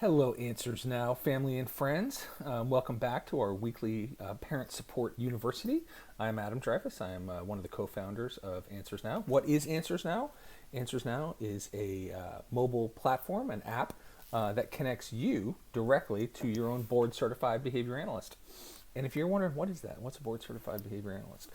Hello, Answers Now, family and friends. Welcome back to our weekly Parent Support University. I'm Adam Dreyfus. I am one of the co-founders of Answers Now. What is Answers Now? Answers Now is a mobile platform, an app that connects you directly to your own board-certified behavior analyst. And if you're wondering, what is that? What's a board-certified behavior analyst?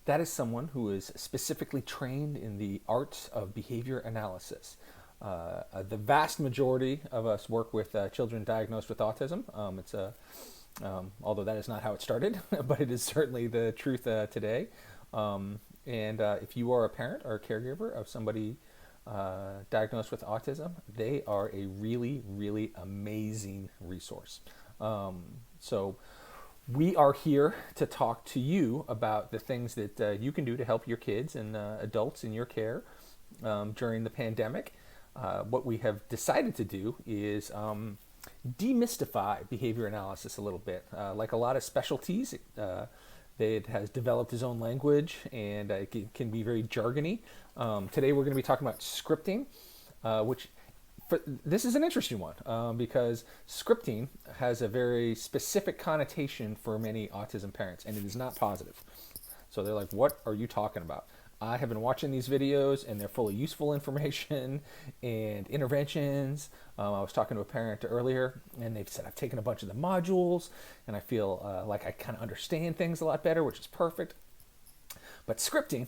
That is someone who is specifically trained in the arts of behavior analysis. The vast majority of us work with children diagnosed with autism. Although that is not how it started, but it is certainly the truth today. If you are a parent or a caregiver of somebody diagnosed with autism, they are a really, really amazing resource. So we are here to talk to you about the things that you can do to help your kids and adults in your care during the pandemic. What we have decided to do is demystify behavior analysis a little bit. Like a lot of specialties, it has developed its own language and it can be very jargony. Today we're going to be talking about scripting, this is an interesting one because scripting has a very specific connotation for many autism parents, and it is not positive. So they're like, what are you talking about? I have been watching these videos and they're full of useful information and interventions. I was talking to a parent earlier and they've said, I've taken a bunch of the modules and I feel like I kind of understand things a lot better, which is perfect. But scripting,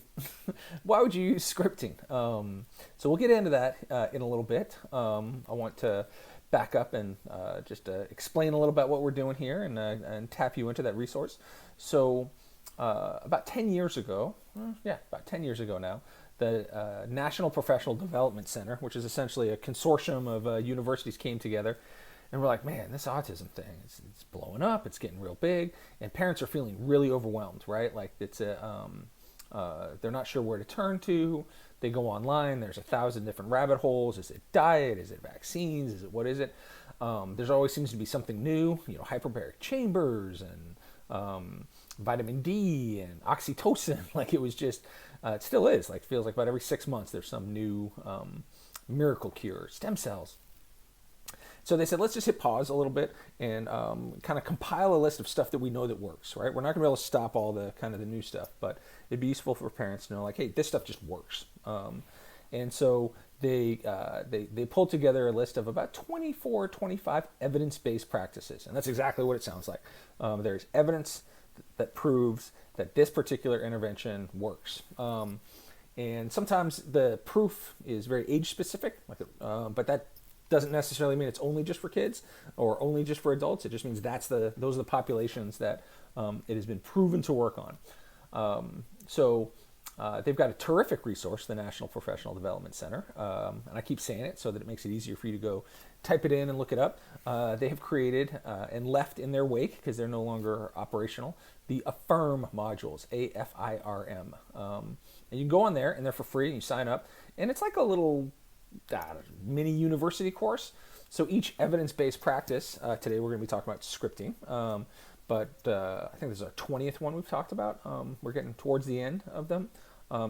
why would you use scripting? So we'll get into that in a little bit. I want to back up and just explain a little about what we're doing here and tap you into that resource. So about 10 years ago, about 10 years ago now, the National Professional Development Center, which is essentially a consortium of universities, came together. And we're like, man, this autism thing, it's blowing up, it's getting real big, and parents are feeling really overwhelmed, right? Like they're not sure where to turn to. They go online, there's 1,000 different rabbit holes. Is it diet? Is it vaccines? What is it? There's always seems to be something new, hyperbaric chambers and vitamin D and oxytocin. Like it was just, it still is, like feels like about every 6 months there's some new miracle cure, stem cells. So they said, let's just hit pause a little bit and kind of compile a list of stuff that we know that works, right? We're not gonna be able to stop all the kind of the new stuff, but it'd be useful for parents to know, like, hey, this stuff just works. And so they pulled together a list of about 24, 25 evidence-based practices. And that's exactly what it sounds like. There's evidence that proves that this particular intervention works. And sometimes the proof is very age-specific, but that doesn't necessarily mean it's only just for kids or only just for adults. It just means those are the populations that it has been proven to work on. So they've got a terrific resource, the National Professional Development Center, and I keep saying it so that it makes it easier for you to go type it in and look it up. They have created and left in their wake, because they're no longer operational, the AFIRM modules, AFIRM. And you can go on there and they're for free and you sign up, and it's like a little mini university course. So each evidence-based practice, today we're going to be talking about scripting, but I think this is our 20th one we've talked about. We're getting towards the end of them.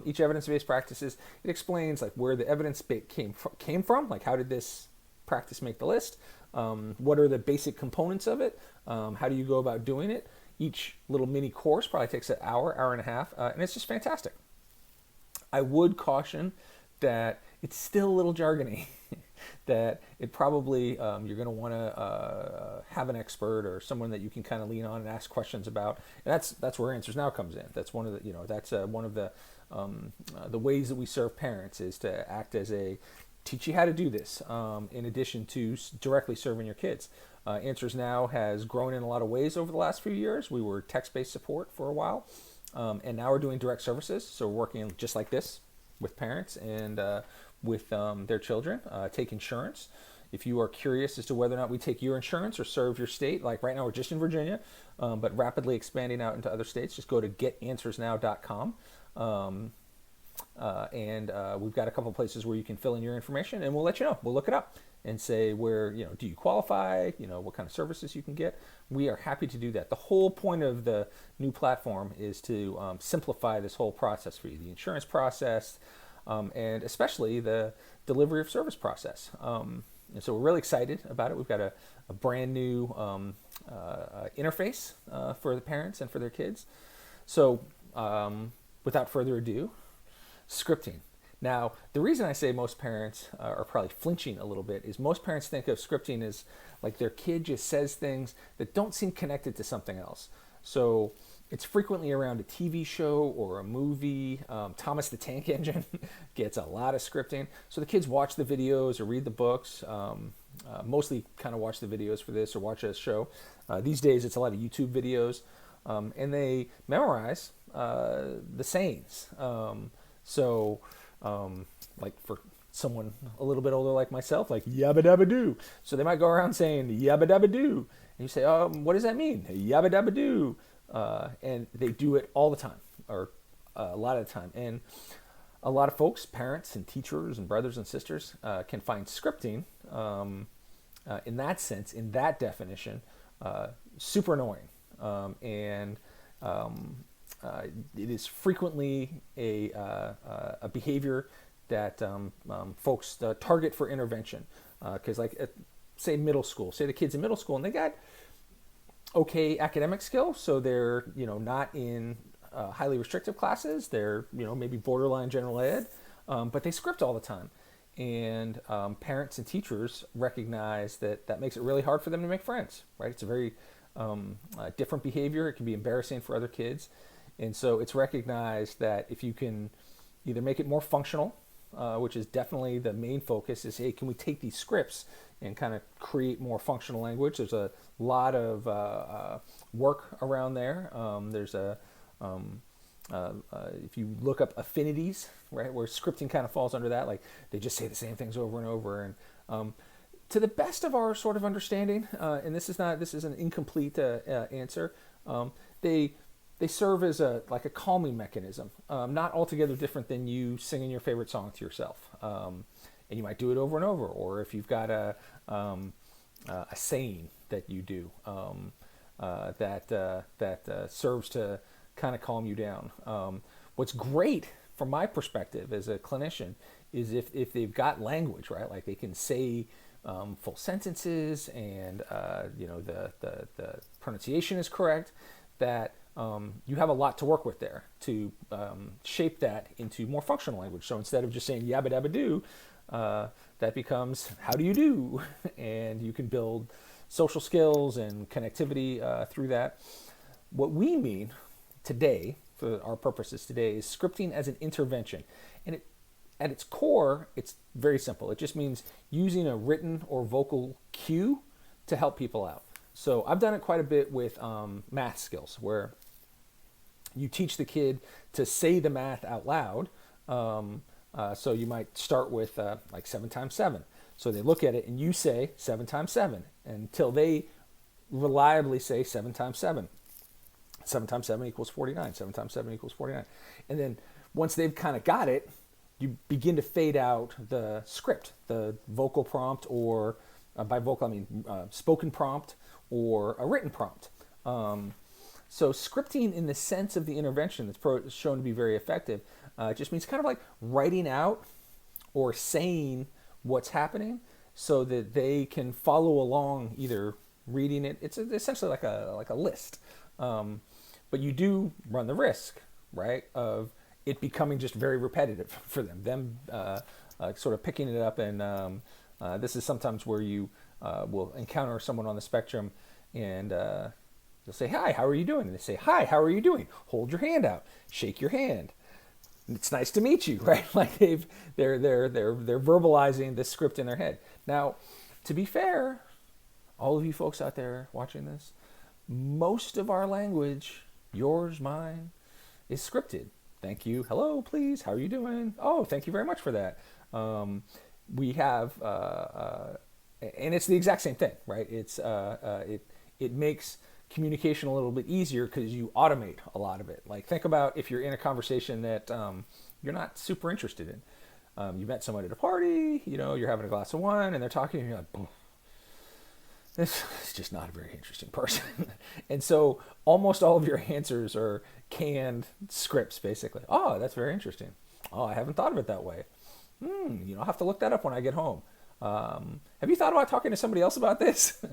Each evidence-based practices, it explains like where the evidence came from, like how did this practice make the list, what are the basic components of it, how do you go about doing it. Each little mini course probably takes an hour and a half, and it's just fantastic. I would caution that it's still a little jargony, that it probably, you're going to want to have an expert or someone that you can kind of lean on and ask questions about. And that's where Answers Now comes in. That's one of the ways that we serve parents, is to act as teach you how to do this, in addition to directly serving your kids. Answers Now has grown in a lot of ways over the last few years. We were text-based support for a while, and now we're doing direct services. So we're working just like this with parents and with their children. Take insurance. If you are curious as to whether or not we take your insurance or serve your state, like right now we're just in Virginia, but rapidly expanding out into other states, just go to getanswersnow.com. And we've got a couple places where you can fill in your information, and we'll let you know. We'll look it up and say where, do you qualify, what kind of services you can get. We are happy to do that. The whole point of the new platform is to simplify this whole process for you, the insurance process, and especially the delivery of service process. And so we're really excited about it. We've got a brand new interface for the parents and for their kids. So without further ado, scripting. Now, the reason I say most parents are probably flinching a little bit is most parents think of scripting as like their kid just says things that don't seem connected to something else. So it's frequently around a TV show or a movie. Thomas the Tank Engine gets a lot of scripting. So the kids watch the videos or read the books, mostly kind of watch the videos for this or watch a show. These days it's a lot of YouTube videos, and they memorize the sayings. Like for someone a little bit older like myself, like yabba dabba doo. So they might go around saying yabba dabba doo. And you say, what does that mean? Yabba dabba doo. And they do it all the time, or a lot of the time. And a lot of folks, parents and teachers and brothers and sisters, can find scripting in that sense, in that definition, super annoying. It is frequently a behavior that folks target for intervention. Because say middle school, say the kids in middle school and they got okay academic skills, so they're not in highly restrictive classes, they're maybe borderline general ed, but they script all the time. And parents and teachers recognize that makes it really hard for them to make friends, right? It's a very different behavior. It can be embarrassing for other kids. And so it's recognized that if you can either make it more functional, which is definitely the main focus, is, hey, can we take these scripts and kind of create more functional language? There's a lot of work around there. If you look up affinities, right, where scripting kind of falls under that, like they just say the same things over and over. And to the best of our sort of understanding, and this is an incomplete answer, they serve as a calming mechanism, not altogether different than you singing your favorite song to yourself. And you might do it over and over, or if you've got a saying that you do that serves to kind of calm you down. What's great from my perspective as a clinician is if they've got language, right? Like they can say full sentences and the pronunciation is correct, that you have a lot to work with there to shape that into more functional language. So instead of just saying yabba dabba doo, that becomes how do you do? And you can build social skills and connectivity through that. What we mean today, for our purposes today, is scripting as an intervention. And at its core, it's very simple. It just means using a written or vocal cue to help people out. So I've done it quite a bit with math skills, where you teach the kid to say the math out loud. So you might start with 7 times 7. So they look at it and you say 7 times 7 until they reliably say 7 times 7. 7 times 7 equals 49. 7 times 7 equals 49. And then once they've kind of got it, you begin to fade out the script, the vocal prompt, or by vocal I mean spoken prompt or a written prompt. So scripting in the sense of the intervention that's shown to be very effective just means kind of like writing out or saying what's happening so that they can follow along, either reading it. It's essentially like a list. But you do run the risk, right, of it becoming just very repetitive for them sort of picking it up. And this is sometimes where you will encounter someone on the spectrum and you'll say, hi, how are you doing? And they say, hi, how are you doing? Hold your hand out, shake your hand. It's nice to meet you, right? Like they're verbalizing this script in their head. Now, to be fair, all of you folks out there watching this, most of our language, yours, mine, is scripted. Thank you. Hello, please. How are you doing? Oh, thank you very much for that. We have, and it's the exact same thing, right? It makes communication a little bit easier because you automate a lot of it. Like think about if you're in a conversation that you're not super interested in. You met someone at a party, you're having a glass of wine and they're talking and you're like, boom. This is just not a very interesting person. And so almost all of your answers are canned scripts, basically. Oh, that's very interesting. Oh, I haven't thought of it that way. I'll have to look that up when I get home. Have you thought about talking to somebody else about this?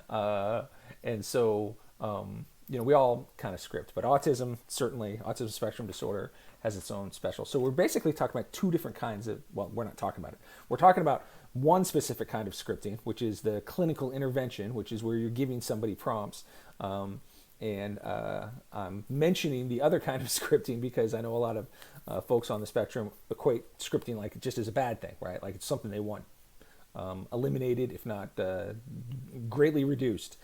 And so, we all kind of script, but autism spectrum disorder has its own special. So we're basically talking about two different kinds of, well, we're not talking about it. We're talking about one specific kind of scripting, which is the clinical intervention, which is where you're giving somebody prompts. And I'm mentioning the other kind of scripting because I know a lot of folks on the spectrum equate scripting like just as a bad thing, right? Like it's something they want eliminated, if not greatly reduced.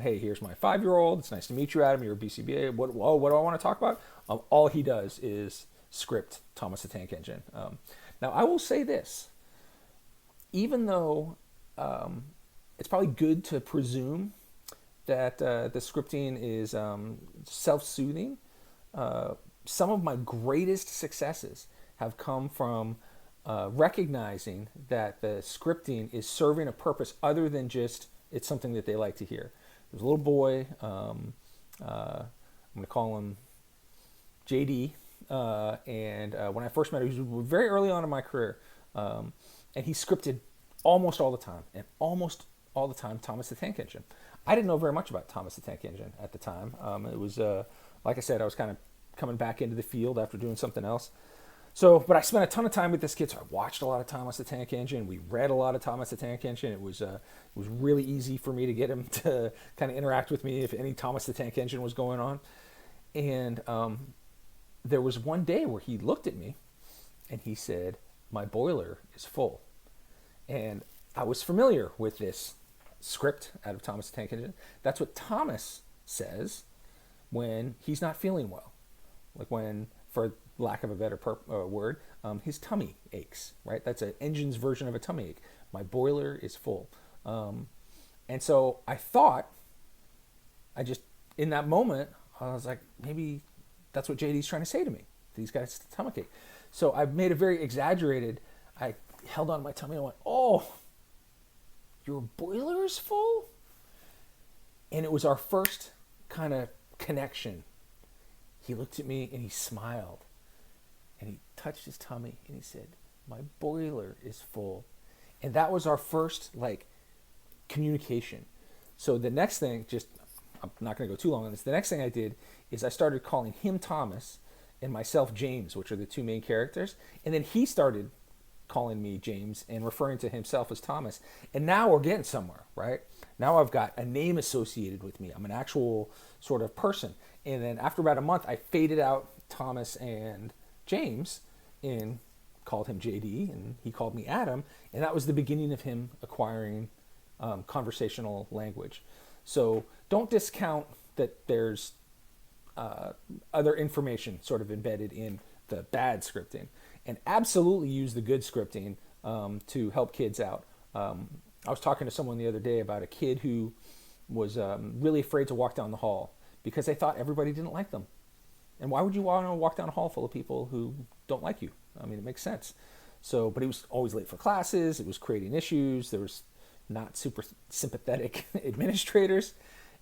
Hey, here's my 5-year-old. It's nice to meet you, Adam. You're a BCBA. What do I want to talk about? All he does is script Thomas the Tank Engine. Now, I will say this. Even though it's probably good to presume that the scripting is self-soothing, some of my greatest successes have come from recognizing that the scripting is serving a purpose other than just it's something that they like to hear. There's a little boy, I'm going to call him JD, and when I first met him, he was very early on in my career, and he scripted almost all the time, and almost all the time Thomas the Tank Engine. I didn't know very much about Thomas the Tank Engine at the time. It was, like I said, I was kind of coming back into the field after doing something else. So, but I spent a ton of time with this kid, so I watched a lot of Thomas the Tank Engine. We read a lot of Thomas the Tank Engine. It was really easy for me to get him to kind of interact with me if any Thomas the Tank Engine was going on. And there was one day where he looked at me and he said, "My boiler is full." And I was familiar with this script out of Thomas the Tank Engine. That's what Thomas says when he's not feeling well. Like when, for lack of a better word, his tummy aches, right? That's an engine's version of a tummy ache. My boiler is full. And so I thought, in that moment, I was like, maybe that's what JD's trying to say to me. He's got a stomach ache. So I made a very exaggerated, I held on my tummy and I went, "Oh, your boiler is full?" And it was our first kind of connection. He looked at me and he smiled. And he touched his tummy and he said, "My boiler is full." And that was our first communication. So the next thing, I'm not going to go too long on this. The next thing I did is I started calling him Thomas and myself James, which are the two main characters. And then he started calling me James and referring to himself as Thomas. And now we're getting somewhere, right? Now I've got a name associated with me. I'm an actual sort of person. And then after about a month, I faded out Thomas and James and called him JD, and he called me Adam, and that was the beginning of him acquiring conversational language. So don't discount that there's other information sort of embedded in the bad scripting, and absolutely use the good scripting to help kids out. I was talking to someone the other day about a kid who was really afraid to walk down the hall because they thought everybody didn't like them. And why would you want to walk down a hall full of people who don't like you? I mean, it makes sense. So, but he was always late for classes. It was creating issues. There was not super sympathetic administrators.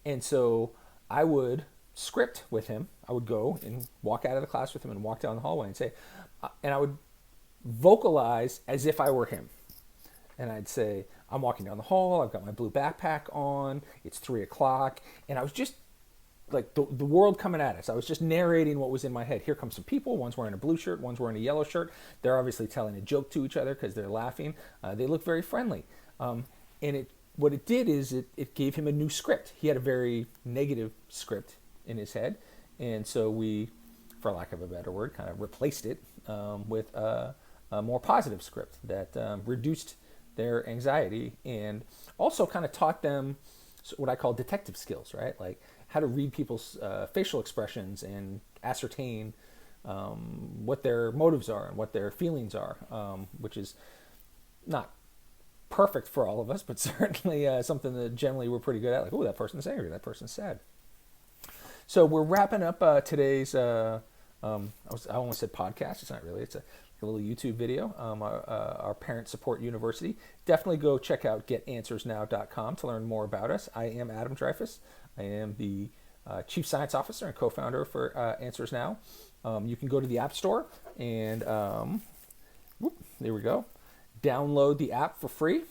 And so I would script with him. I would go and walk out of the class with him and walk down the hallway and say, and I would vocalize as if I were him. And I'd say, "I'm walking down the hall. I've got my blue backpack on. It's 3:00. And I was just like the world coming at us. I was just narrating what was in my head. Here come some people. One's wearing a blue shirt. One's wearing a yellow shirt. They're obviously telling a joke to each other because they're laughing. They look very friendly. And what it did is it gave him a new script. He had a very negative script in his head. And so we, for lack of a better word, kind of replaced it with a more positive script that reduced their anxiety and also kind of taught them what I call detective skills, right? Like how to read people's facial expressions and ascertain what their motives are and what their feelings are, which is not perfect for all of us, but certainly something that generally we're pretty good at. Like, oh, that person's angry, that person's sad. So we're wrapping up today's, I almost said podcast. It's not really. It's a little YouTube video, our Parent Support University. Definitely go check out getanswersnow.com to learn more about us. I am Adam Dreyfus. I am the Chief Science Officer and co-founder for Answers Now. You can go to the App Store and, there we go. download the app for free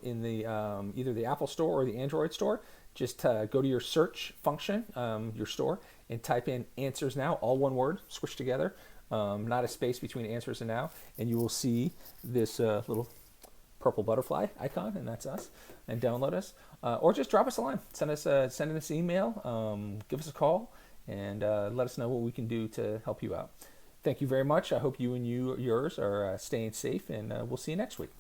in the either the Apple Store or the Android Store. Just go to your search function, your store, and type in Answers Now, all one word, squished together, not a space between Answers and Now, and you will see this little purple butterfly icon, and that's us, and download us. Or just drop us a line, send us an email, give us a call, and let us know what we can do to help you out. Thank you very much. I hope you and yours are staying safe, and we'll see you next week.